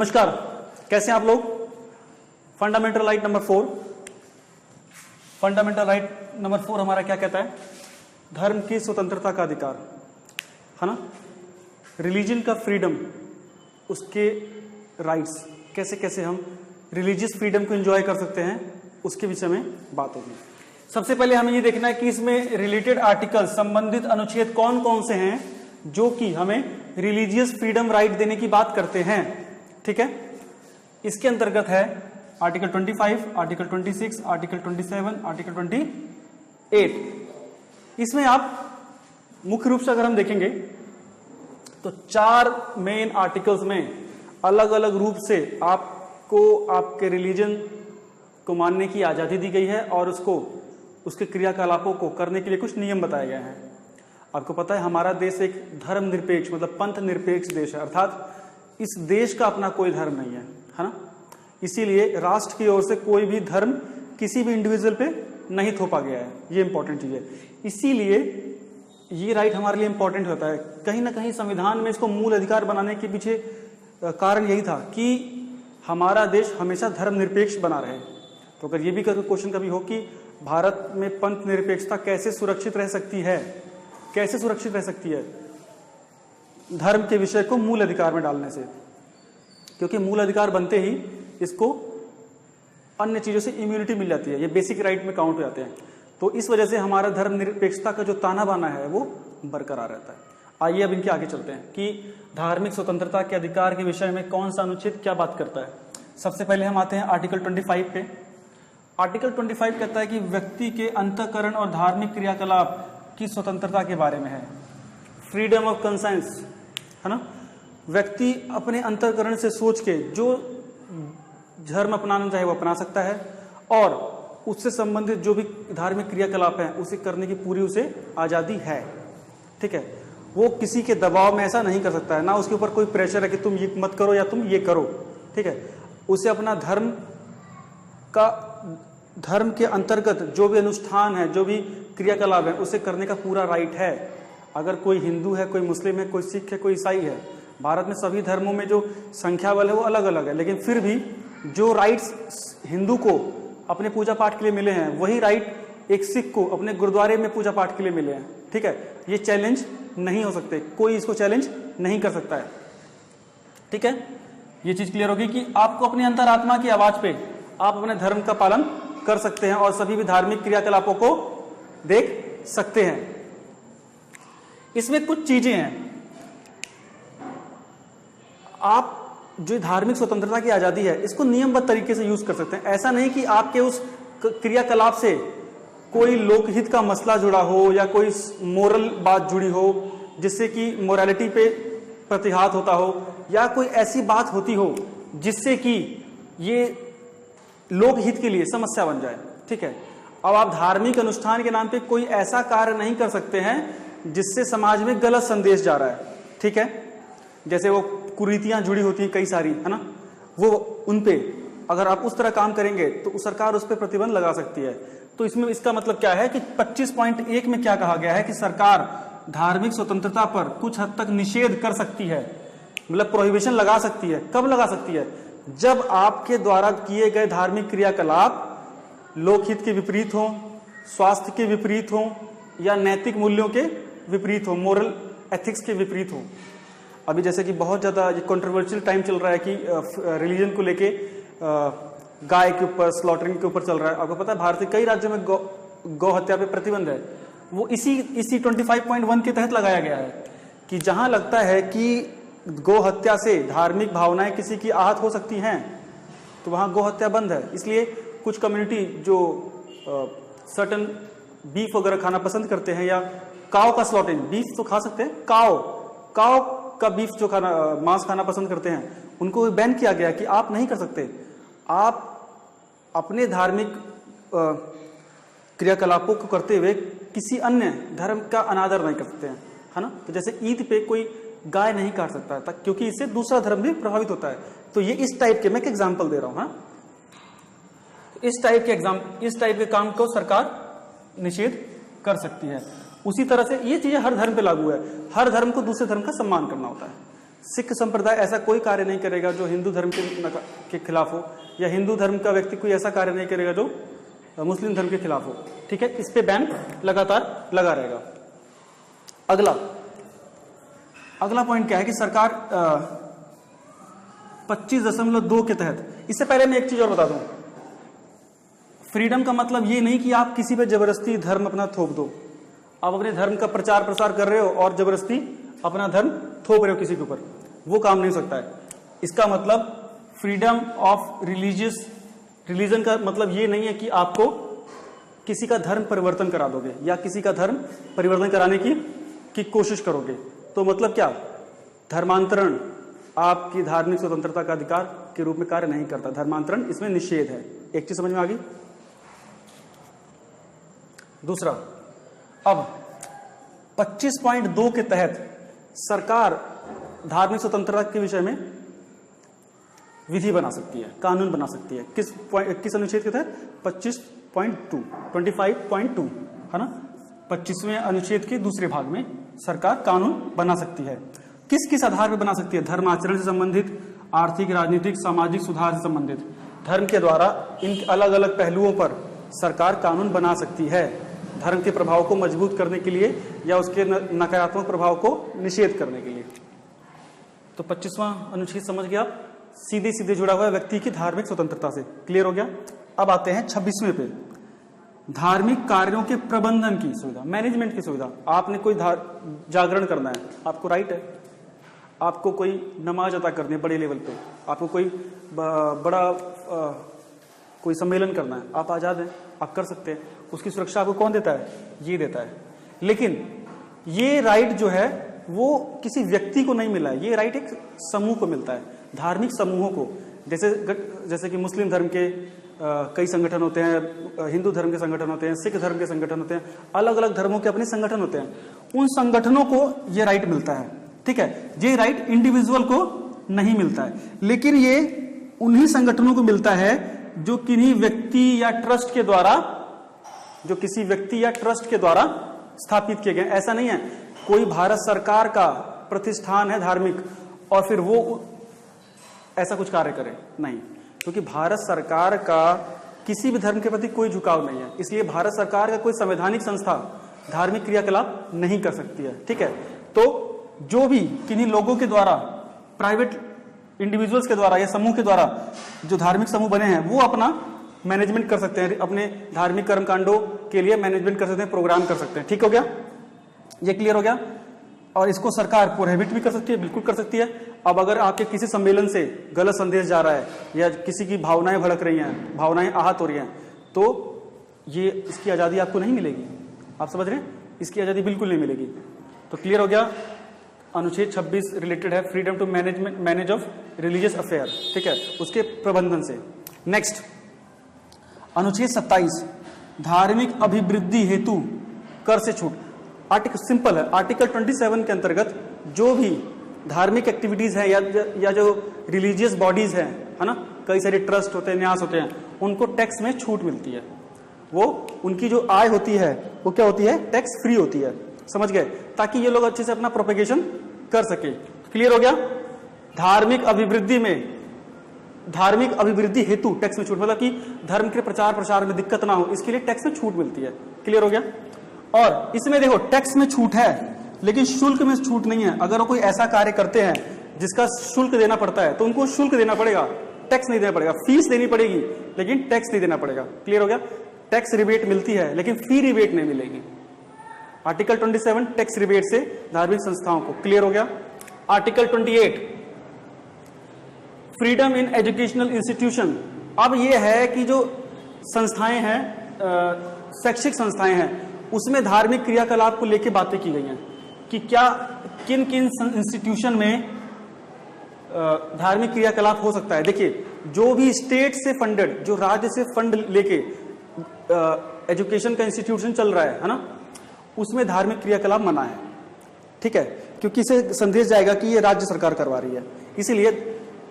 नमस्कार, कैसे हैं आप लोग। Fundamental right number 4, fundamental right number 4 हमारा क्या कहता है? धर्म की स्वतंत्रता का अधिकार, है ना। रिलीजन का फ्रीडम, उसके राइट्स, कैसे कैसे हम रिलीजियस फ्रीडम को एंजॉय कर सकते हैं, उसके विषय में बात होगी। सबसे पहले हमें ये देखना है कि इसमें रिलेटेड आर्टिकल, संबंधित अनुच्छेद कौन कौन से हैं जो कि हमें रिलीजियस फ्रीडम राइट देने की बात करते हैं। ठीक है, इसके अंतर्गत है आर्टिकल 25, आर्टिकल 26, आर्टिकल 27, आर्टिकल 28। इसमें आप मुख्य रूप से अगर हम देखेंगे तो 4 मेन आर्टिकल्स में अलग अलग रूप से आपको आपके रिलीजन को मानने की आजादी दी गई है और उसको, उसके क्रियाकलापों को करने के लिए कुछ नियम बताए गए हैं। आपको पता है हमारा देश एक धर्म निरपेक्ष, मतलब पंथ निरपेक्ष देश है, अर्थात इस देश का अपना कोई धर्म नहीं है ना। इसीलिए राष्ट्र की ओर से कोई भी धर्म किसी भी इंडिविजुअल पे नहीं थोपा गया है, ये इंपॉर्टेंट चीज है। इसीलिए ये राइट हमारे लिए इंपॉर्टेंट होता है। कहीं ना कहीं संविधान में इसको मूल अधिकार बनाने के पीछे कारण यही था कि हमारा देश हमेशा धर्म निरपेक्ष बना रहे। तो अगर ये भी क्वेश्चन कभी हो कि भारत में पंथ निरपेक्षता कैसे सुरक्षित रह सकती है, कैसे सुरक्षित रह सकती है धर्म के विषय को मूल अधिकार में डालने से, क्योंकि मूल अधिकार बनते ही इसको अन्य चीजों से इम्यूनिटी मिल जाती है, ये बेसिक राइट में काउंट हो जाते हैं। तो इस वजह से हमारा धर्म निरपेक्षता का जो ताना बाना है वो बरकरार रहता है। आइए अब इनके आगे चलते हैं कि धार्मिक स्वतंत्रता के अधिकार के विषय में कौन सा अनुच्छेद क्या बात करता है। सबसे पहले हम आते हैं आर्टिकल 25 पे। आर्टिकल 25 कहता है कि व्यक्ति के अंतःकरण और धार्मिक क्रियाकलाप की स्वतंत्रता के बारे में है। फ्रीडम ऑफ कंसाइंस, है ना। व्यक्ति अपने अंतःकरण से सोच के जो धर्म अपनाना चाहे वो अपना सकता है और उससे संबंधित जो भी धार्मिक क्रियाकलाप हैं उसे करने की पूरी उसे आजादी है। ठीक है, वो किसी के दबाव में ऐसा नहीं कर सकता है, ना उसके ऊपर कोई प्रेशर है कि तुम ये मत करो या तुम ये करो। ठीक है, उसे अपना धर्म के अंतर्गत जो भी अनुष्ठान है, जो भी क्रियाकलाप है, उसे करने का पूरा राइट है। अगर कोई हिंदू है, कोई मुस्लिम है, कोई सिख है, कोई ईसाई है, भारत में सभी धर्मों में जो संख्या बल है वो अलग अलग है, लेकिन फिर भी जो राइट्स हिंदू को अपने पूजा पाठ के लिए मिले हैं वही राइट एक सिख को अपने गुरुद्वारे में पूजा पाठ के लिए मिले हैं। ठीक है, ये चैलेंज नहीं हो सकते, कोई इसको चैलेंज नहीं कर सकता है। ठीक है, ये चीज क्लियर होगी कि आपको अपनी अंतरात्मा की आवाज पे आप अपने धर्म का पालन कर सकते हैं और सभी भी धार्मिक क्रियाकलापों को देख सकते हैं। इसमें कुछ चीजें हैं, आप जो धार्मिक स्वतंत्रता की आजादी है इसको नियमबद्ध तरीके से यूज कर सकते हैं। ऐसा नहीं कि आपके उस क्रियाकलाप से कोई लोकहित का मसला जुड़ा हो या कोई मोरल बात जुड़ी हो जिससे कि मोरालिटी पे प्रतिघात होता हो या कोई ऐसी बात होती हो जिससे कि ये लोकहित के लिए समस्या बन जाए। ठीक है, अब आप धार्मिक अनुष्ठान के नाम पे कोई ऐसा कार्य नहीं कर सकते हैं जिससे समाज में गलत संदेश जा रहा है। ठीक है, जैसे वो कुरीतियां जुड़ी होती हैं कई सारी, है ना, वो उनपे अगर आप उस तरह काम करेंगे तो सरकार उस पर प्रतिबंध लगा सकती है। तो इसमें इसका मतलब क्या है कि 25.1 में क्या कहा गया है कि सरकार धार्मिक स्वतंत्रता पर कुछ हद तक निषेध कर सकती है, मतलब प्रोहिबिशन लगा सकती है। कब लगा सकती है? जब आपके द्वारा किए गए धार्मिक क्रियाकलाप लोकहित के विपरीत हो, स्वास्थ्य के विपरीत हो या नैतिक मूल्यों के विपरीत हो, मोरल एथिक्स के विपरीत हो। अभी जैसे कि बहुत ज्यादा ये कंट्रोवर्शियल टाइम चल रहा है कि रिलीजन को लेके गाय के ऊपर, स्लॉटरिंग के ऊपर चल रहा है। आपको पता है भारत के कई राज्यों में गौ हत्या पे प्रतिबंध है। वो इसी 25.1 के तहत लगाया गया है कि जहां लगता है कि गौ हत्या से धार्मिक भावनाएं किसी की आहत हो सकती हैं तो वहां गौ हत्या बंद है। इसलिए कुछ कम्युनिटी जो सर्टन बीफ वगैरह खाना पसंद करते हैं या काव का स्लॉटिंग, बीफ तो खा सकते हैं, काव का बीफ जो खाना, मांस खाना पसंद करते हैं, उनको बैन किया गया कि आप नहीं कर सकते। आप अपने धार्मिक क्रियाकलापों को करते हुए किसी अन्य धर्म का अनादर नहीं कर सकते हैं, है ना। तो जैसे ईद पे कोई गाय नहीं काट सकता है क्योंकि इससे दूसरा धर्म भी प्रभावित होता है। तो ये इस टाइप के, मैं एक एग्जांपल दे रहा हूं, हाँ, इस टाइप के काम को सरकार निषेध कर सकती है। उसी तरह से ये चीजें हर धर्म पे लागू है। हर धर्म को दूसरे धर्म का सम्मान करना होता है। सिख संप्रदाय ऐसा कोई कार्य नहीं करेगा जो हिंदू धर्म के खिलाफ हो, या हिंदू धर्म का व्यक्ति कोई ऐसा कार्य नहीं करेगा जो मुस्लिम धर्म के खिलाफ हो। ठीक है, इस पे बैन लगातार लगा रहेगा। अगला पॉइंट क्या है कि सरकार 25.2 के तहत, इससे पहले मैं एक चीज और बता दूं, फ्रीडम का मतलब ये नहीं कि आप किसी पे जबरदस्ती धर्म अपना थोप दो। आप अपने धर्म का प्रचार प्रसार कर रहे हो और जबरदस्ती अपना धर्म थोप रहे हो किसी के ऊपर, वो काम नहीं हो सकता है। इसका मतलब फ्रीडम ऑफ रिलीजन का मतलब ये नहीं है कि आपको किसी का धर्म परिवर्तन करा दोगे या किसी का धर्म परिवर्तन कराने की कोशिश करोगे। तो मतलब क्या, धर्मांतरण आपकी धार्मिक स्वतंत्रता का अधिकार के रूप में कार्य नहीं करता। धर्मांतरण इसमें निषेध है। एक चीज समझ में आ गई। दूसरा, अब 25.2 के तहत सरकार धार्मिक स्वतंत्रता के विषय में विधि बना सकती है, कानून बना सकती है। किस अनुच्छेद के तहत? 25.2 है ना, 25वें अनुच्छेद के दूसरे भाग में सरकार कानून बना सकती है। किस किस आधार पर बना सकती है? धर्म आचरण से संबंधित, आर्थिक, राजनीतिक, सामाजिक सुधार से संबंधित। धर्म के द्वारा इन अलग अलग पहलुओं पर सरकार कानून बना सकती है, धर्म के प्रभाव को मजबूत करने के लिए या उसके नकारात्मक प्रभाव को निषेध करने के लिए। तो 25वां अनुच्छेद समझ गया, सीधे सीधे जुड़ा हुआ है व्यक्ति की धार्मिक स्वतंत्रता से। क्लियर हो गया। अब आते हैं 26वें पे, धार्मिक कार्यों के प्रबंधन की सुविधा, मैनेजमेंट की सुविधा। आपने कोई जागरण करना है, आपको राइट है। आपको कोई नमाज अदा करनी है बड़े लेवल पे, आपको कोई बड़ा कोई सम्मेलन करना है, आप आजाद हैं, आप कर सकते हैं। उसकी सुरक्षा आपको कौन देता है? ये देता है। लेकिन ये राइट जो है वो किसी व्यक्ति को नहीं मिला है, ये राइट एक समूह को मिलता है, धार्मिक समूहों को। जैसे कि मुस्लिम धर्म के कई संगठन होते हैं, हिंदू धर्म के संगठन होते हैं, सिख धर्म के संगठन होते हैं, अलग अलग धर्मों के अपने संगठन होते हैं। उन संगठनों को ये राइट मिलता है। ठीक है, ये राइट इंडिविजुअल को नहीं मिलता है, लेकिन ये उन्हीं संगठनों को मिलता है जो किन्हीं व्यक्ति या ट्रस्ट के द्वारा, जो किसी व्यक्ति या ट्रस्ट के द्वारा स्थापित किए गए। ऐसा नहीं है कोई भारत सरकार का प्रतिष्ठान है धार्मिक और फिर वो ऐसा कुछ कार्य करे, नहीं, क्योंकि भारत सरकार का किसी भी धर्म के प्रति कोई झुकाव नहीं है, इसलिए भारत सरकार का कोई संवैधानिक संस्था धार्मिक क्रियाकलाप नहीं कर सकती है। ठीक है, तो जो भी किन्हीं लोगों के द्वारा, प्राइवेट इंडिविजुअल्स के द्वारा या समूह के द्वारा जो धार्मिक समूह बने हैं, वो अपना मैनेजमेंट कर सकते हैं, अपने धार्मिक कर्मकांडों के लिए मैनेजमेंट कर सकते हैं, प्रोग्राम कर सकते हैं। ठीक हो गया, ये क्लियर हो गया। और इसको सरकार प्रोहिबिट भी कर सकती है, बिल्कुल कर सकती है। अब अगर आपके किसी सम्मेलन से गलत संदेश जा रहा है या किसी की भावनाएं भड़क रही हैं, भावनाएं आहत हो रही हैं, तो ये इसकी आजादी आपको नहीं मिलेगी। आप समझ रहे हैं, इसकी आजादी बिल्कुल नहीं मिलेगी। तो क्लियर हो गया। अनुच्छेद 26 रिलेटेड है freedom to manage of religious affair. ठीक है, उसके प्रबंधन से। नेक्स्ट, अनुच्छेद 27 धार्मिक अभिवृद्धि हेतु कर से छूट। आर्टिकल सिंपल है, आर्टिकल 27 के अंतर्गत जो भी धार्मिक एक्टिविटीज है या जो रिलीजियस बॉडीज है ना, कई सारे ट्रस्ट होते हैं, न्यास होते हैं, उनको टैक्स में छूट मिलती है। वो उनकी जो आय होती है वो क्या होती है? टैक्स फ्री होती है। समझ गए? ताकि ये लोग अच्छे से अपना प्रोपेगेशन कर सके। क्लियर हो गया। धार्मिक अभिवृद्धि हेतु टैक्स में छूट, मतलब कि धर्म के प्रचार प्रसार में दिक्कत ना हो, इसके लिए टैक्स में छूट मिलती है। क्लियर हो गया। और इसमें देखो, टैक्स में छूट है लेकिन शुल्क में छूट नहीं है। अगर वो कोई ऐसा कार्य करते हैं जिसका शुल्क देना पड़ता है तो उनको शुल्क देना पड़ेगा, टैक्स नहीं देना पड़ेगा। फीस देनी पड़ेगी लेकिन टैक्स नहीं देना पड़ेगा। क्लियर हो गया। टैक्स रिबेट मिलती है लेकिन फी रिबेट नहीं मिलेगी। आर्टिकल 27 टैक्स रिबेट से धार्मिक संस्थाओं को। क्लियर हो गया। Article 28 freedom in educational institution. अब यह है कि जो संस्थाएं हैं, शैक्षिक संस्थाएं हैं, उसमें धार्मिक क्रियाकलाप को लेकर बातें की गई हैं कि क्या किन किन इंस्टीट्यूशन में धार्मिक क्रियाकलाप हो सकता है। देखिए, जो भी स्टेट से फंडेड, जो राज्य से फंड लेके एजुकेशन का इंस्टीट्यूशन चल रहा है ना, उसमें धार्मिक क्रियाकलाप मना है। ठीक है, क्योंकि इसे संदेश जाएगा कि ये राज्य सरकार करवा रही है। इसीलिए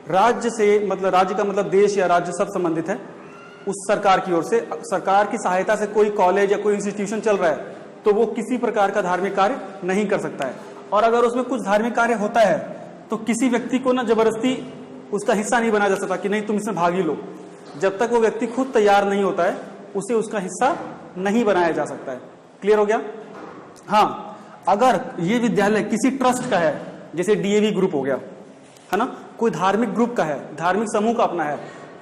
राज्य से मतलब, राज्य का मतलब देश या राज्य सब संबंधित है, उस सरकार की ओर से, सरकार की सहायता से कोई कॉलेज या कोई इंस्टीट्यूशन चल रहा है तो वो किसी प्रकार का धार्मिक कार्य नहीं कर सकता है। और अगर उसमें कुछ धार्मिक कार्य होता है तो किसी व्यक्ति को ना जबरदस्ती उसका हिस्सा नहीं बनाया जा सकता कि नहीं तुम इसमें भाग ही लो। जब तक वो व्यक्ति खुद तैयार नहीं होता है उसे उसका हिस्सा नहीं बनाया जा सकता है। क्लियर हो गया? हाँ, अगर ये विद्यालय किसी ट्रस्ट का है, जैसे डीएवी ग्रुप हो गया, है ना, कोई धार्मिक ग्रुप का है, धार्मिक समूह का अपना है,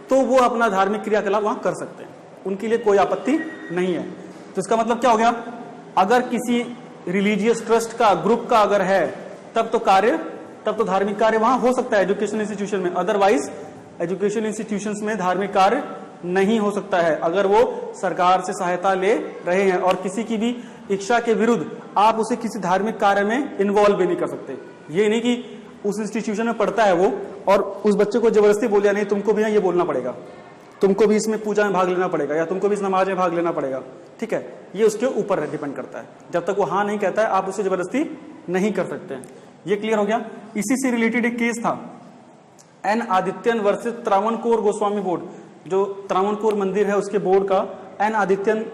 तो वो अपना धार्मिक क्रियाकलाप वहां कर सकते हैं, उनके लिए कोई आपत्ति नहीं है। तो इसका मतलब क्या हो गया? अगर किसी रिलीजियस ट्रस्ट का, ग्रुप का अगर है, तब तो धार्मिक कार्य वहां हो सकता है एजुकेशन इंस्टीट्यूशन में। अदरवाइज एजुकेशन इंस्टीट्यूशंस में धार्मिक कार्य नहीं हो सकता है अगर वो सरकार से सहायता ले रहे हैं, और किसी की भी इच्छा के विरुद्ध आप उसे किसी धार्मिक कार्य में इन्वॉल्व भी नहीं कर सकते। ये नहीं कि उस इंस्टीट्यूशन में पढ़ता है वो और उस बच्चे को जबरदस्ती बोल दिया नहीं तुमको भी ये बोलना पड़ेगा, तुमको भी इसमें पूजा में भाग लेना पड़ेगा, या तुमको भी इस नमाज में भाग लेना पड़ेगा। ठीक है, ये उसके ऊपर डिपेंड करता है। जब तक वो हाँ नहीं कहता है आप उसे जबरदस्ती नहीं कर सकते हैं। ये क्लियर हो गया? इसी से रिलेटेड एक केस था, N Adithyan versus Travancore Devaswom board. जो त्रावणकोर मंदिर है उसके बोर्ड का एन आदित्यन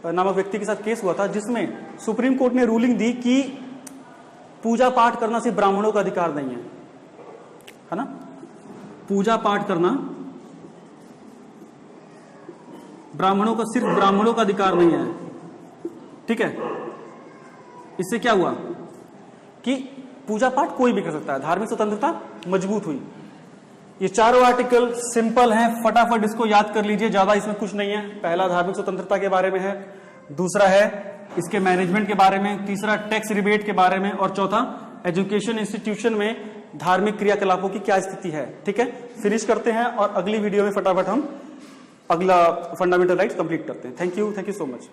नामक व्यक्ति के साथ केस हुआ था, जिसमें सुप्रीम कोर्ट ने रूलिंग दी कि पूजा पाठ करना सिर्फ ब्राह्मणों का अधिकार नहीं है ना, पूजा पाठ करना सिर्फ ब्राह्मणों का अधिकार नहीं है। ठीक है, इससे क्या हुआ कि पूजा पाठ कोई भी कर सकता है, धार्मिक स्वतंत्रता मजबूत हुई। ये चारों आर्टिकल सिंपल हैं, फटाफट इसको याद कर लीजिए, ज्यादा इसमें कुछ नहीं है। पहला धार्मिक स्वतंत्रता के बारे में है, दूसरा है इसके मैनेजमेंट के बारे में, तीसरा टैक्स रिबेट के बारे में, और चौथा एजुकेशन इंस्टीट्यूशन में धार्मिक क्रियाकलापों की क्या स्थिति है। ठीक है, फिनिश करते हैं और अगली वीडियो में फटाफट हम अगला फंडामेंटल राइट्स कंप्लीट करते हैं। Thank you so much.